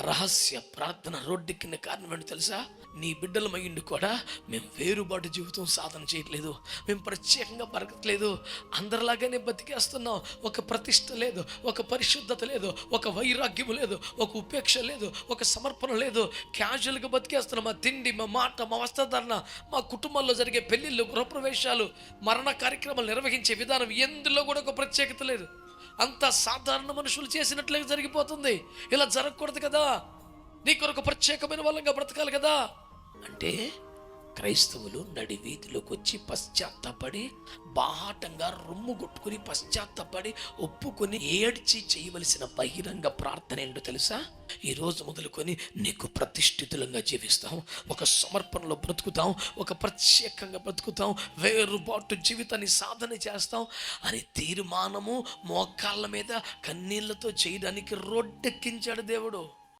రహస్య ప్రార్థన రోడ్డెక్కిన కారణం ఏంటో తెలుసా? నీ బిడ్డలమయ్యిండి కూడా మేము వేరుబాటు జీవితం సాధన చేయట్లేదు, మేము ప్రత్యేకంగా బతకట్లేదు, అందరిలాగానే బతికేస్తున్నాం. ఒక ప్రతిష్ట లేదు, ఒక పరిశుద్ధత లేదు, ఒక వైరాగ్యం లేదు, ఒక ఉపేక్ష లేదు, ఒక సమర్పణ లేదు. క్యాజువల్గా బతికేస్తున్నాం. మా తిండి, మా మాట, మా వస్త్రధారణ, మా కుటుంబాల్లో జరిగే పెళ్ళిళ్ళు, గృహప్రవేశాలు, మరణ కార్యక్రమాలు నిర్వహించే విధానం, ఎందులో కూడా ఒక ప్రత్యేకత లేదు. అంత సాధారణ మనుషులు చేసినట్లే జరిగిపోతుంది. ఇలా జరగకూడదు కదా. నీ కొరకు ప్రత్యేకమైన వాళ్ళంగా బ్రతకాలి కదా. అంటే క్రైస్తవులు నడి వీధిలోకి వచ్చి పశ్చాత్తపడి, బాహాటంగా రొమ్ము కొట్టుకుని పశ్చాత్తపడి, ఒప్పుకొని ఏడ్చి చేయవలసిన బహిరంగ ప్రార్థన ఏంటో తెలుసా? ఈరోజు మొదలుకొని నీకు ప్రతిష్ఠితులంగా జీవిస్తాం, ఒక సమర్పణలో బ్రతుకుతాం, ఒక ప్రత్యేకంగా బ్రతుకుతాం, వేరుబాటు జీవితాన్ని సాధన చేస్తాం అని తీర్మానము మోకాళ్ళ మీద కన్నీళ్లతో చేయడానికి రోడ్డెక్కించాడు దేవుడు.